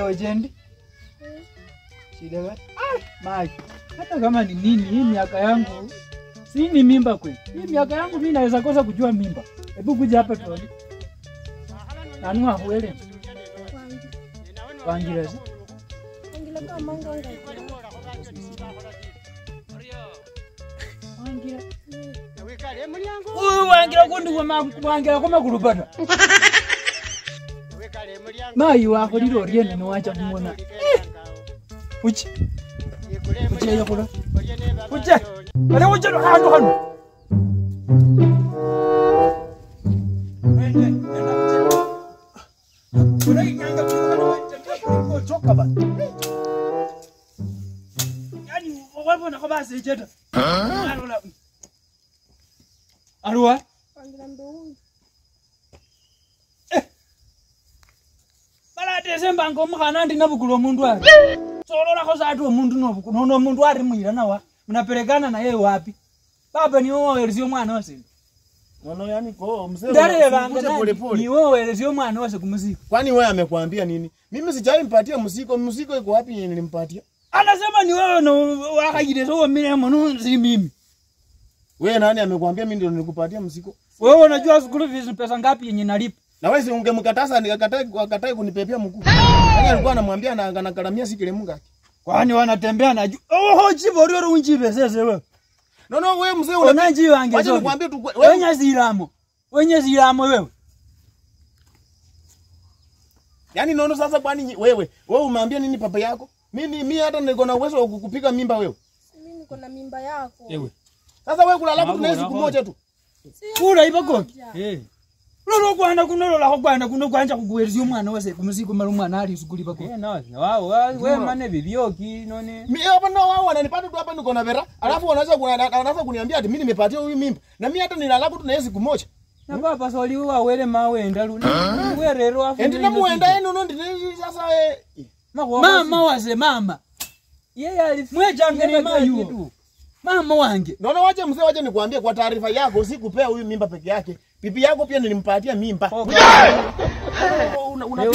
wejendi? Shida gani? Maji. Hata kama ni nini hii miaka yangu si ni mimba kweli. Hii miaka yangu mimi naweza kosa kujua mimba. Hebu kuja hapa tuone. Nani ahuele? Wangirezi. Wangila kama manga wangira. Wangira kundi wangira koma kulupata. Mai wako lilo riene no acha kumona. Uchi. Uchi ya kula. Uchi. Ana uchi ndo hanu hanu. Kuna nyanga kwa choka ba. Yani wabona kwa basi jeta. Alwa. Wangira ndo. Desemba ngomkhana ndi nabukulo mundu ari. Solola khosatu omundu no mundu ari munyira nawa. Mnaperekana na yeye wapi? Baba ni wewe elizio mwana wase. Nono yani ko mzee. Ndare banga ni wewe elizio mwana wase kumuziko. Kwani wewe amekwambia nini? Mimi sijai mpatia muziko iko wapi yeye nilimpatia? Anasema ni wewe no wakajide so mimi mwana si mimi. Wewe nani amekwambia mimi ndio nilikupatia muziko? Wewe unajua school fees pesa ngapi yenye nalipa? Na wewe ungemkataza nikakatai kunipepea mkuu. Yaani alikuwa anamwambia na anakaramia sikile munga. Kwani wanatembea na oho chiborio unjibe sese wewe. No wewe mzee unanji wange. Wacha nikwambie tu wewe zilamo. Wenye zilamo wewe. Yaani nono sasa kwani wewe umwambia nini papa yako? Mimi hata niko na uwezo wa kukupika mimba wewe. Mimi niko na mimba yako. Ewe. Sasa wewe kulala tu siku moja tu. Kula ibakoki. Lolo kwana kunolola kwana kuno kwanja kuguelizio mwana wase kumuziko malumwana ali sukuli bako. Wao wewe mane bibioki none. Mimi hapa na wao wananipata tu hapa niko na vera. Alafu wanaanza kuniambia ati mimi nimepatia huyu mimba. Na mimi hata nilala tu na siku moja. Na baba soli wa wele mawenda luni. Wewe rero afu. Ende na muenda yenu ndo sasa mama wase mama. Yeye alifweja ngene mayu. Mama wange. Naona waje nikwambie kwa taarifa yako sikupea huyu mimba peke yake. Pipi yako pia nilimpatia mimba.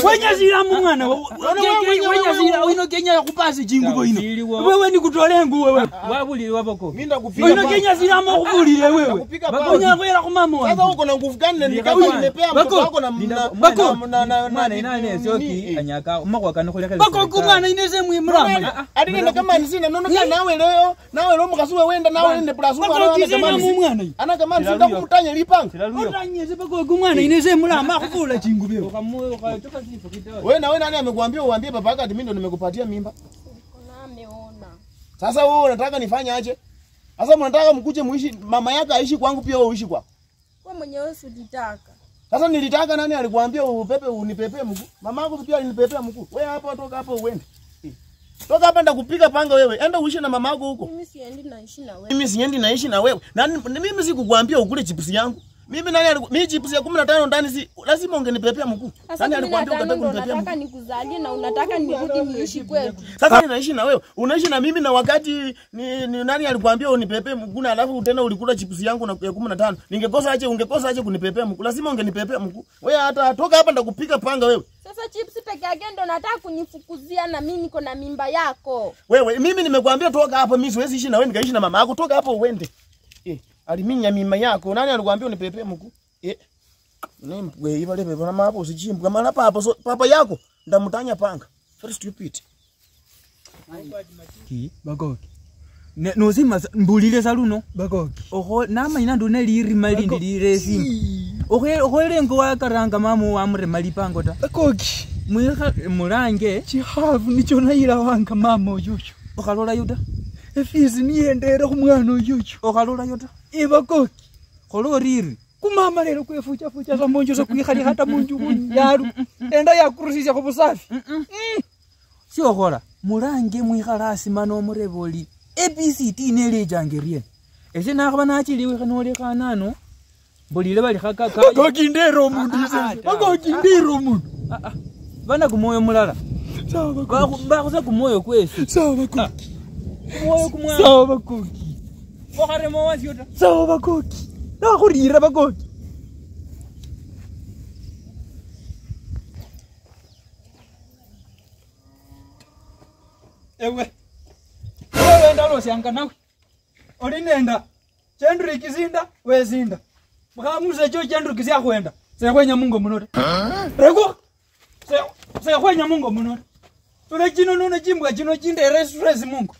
Wenye zila mwana. Wenye zila wino Kenya kupasi jingu boino. Wewe ni kutole nguo wewe. Wabuli wabako. Mimi ndakupiga. Wino Kenya zila mo kubulile wewe. Bakonya kwera kumama. Sasa uko na nguvu gani nikawa nimepea mtoto wako na mwana nani sioki anyaka makwa kana kuleka. Bako kumwana ineze mwimrama. Ati nenda kama nisina nono kana nawe mukasuwe wenda nawe nende plus mwana. Ana kama nisina kumtanya lipanga. Utanyeze bako kumwana ineze mulama kuvula jingu byo. Ukatoka kifo kidogo. Wewe na wewe nani amekuambia uambie baba yako ati mimi ndo nimekupatia mimba? Kuna ameona. Sasa wewe unataka nifanye aje? Sasa mnataka mkuje muishi mama yako aishi kwangu pia wewe uishi kwa. Wewe mwenyewe usitaka. Sasa nilitaka nani alikwambia unipepee mguu? Mama yako pia alinipepea mguu. Wewe hapa toka hapo uende. Toka hapa ndakupiga panga wewe. Enda uishi na mama yako huko. Mimi siendi naishi na wewe. Mimi siendi naishi na wewe. Na mimi sikukwambia ukule chips yangu. Mimi chips ya 15 ndani si lazima ungenipepea mguu. Nani alikwambia ukataka kunipepea mguu? Unataka nikuzalie na unataka nirudi niishi kwetu. Sasa ninaishi na wewe. Unaishi na mimi na wakati ni nani alikwambia unipepee mguu na alafu tena ulikula chips yangu na ya 15. Ungekosa aje kunipepea mguu. Lazima ungenipepea mguu. Wewe hata toka hapa ndakupiga panga wewe. Sasa chips peke yake ndo nataka kunifukuzia na mimi niko na mimba yako. Wewe mimi nimekwambia toka hapa mimi siwezi ishi na wewe nikaishi na mama yako. Toka hapo uende. Aliminya mima yako. Nani alikwambia unipepee mguu? Wewe iva lepe bana hapo usijimbu kama hapa hapo papa yako ndamtanya panga. Very stupid. Bagoki. Nozima mbulile saluno. Bagoki. Oho nama inando neliri malindi liresi. Oho lengo wakaranga mamu amre malipango ta. Bagoki. Murange chihavu nicho naira wanga mama oyoyo. Okalola yuda. Efizi niendera kumwana oyoyo. Okalola yuda. Bagoki. Koloriri. Kumama lero kwefucha za monjo za kuikhali hata monjo yaru. Enda yakurusisha ku busafi. Sio khora. Murange mwikhalasi mano mureboli. ABCD nelejangerien. Ese nakabana achiliwe khanole kanano. Bolile bali khakaka. Bagoki ndero mundu sasa. Bagoki ndero mundu. Bana kumoyo mulala. Sawa bagoki. Bakuza kumoyo kwesi. Sawa bagoki. Kumoyo kumwa. Sawa bagoki. Okare mo wasiota. Sawa bagoki. Na khurira bagoki. Ewe. Wewe ndalo sianga nawe. Olinenda. Chendri kizinda, we zinda. Mkamuze cho chendri kizia kwenda. Sekwenya Mungu munote. Rego. Sekwenya Mungu munote. Tule jino nuna jimbwa jino jinde resi Mungu.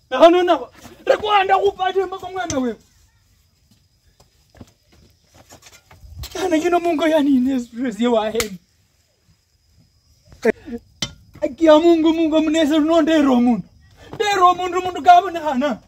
Nakanona. Rego anda kupate mpaka mwana wewe. Kana jino Mungu yani resi wa hemi. Akia Mungu munese no ndero mundu. Ndero mundu kabone hana.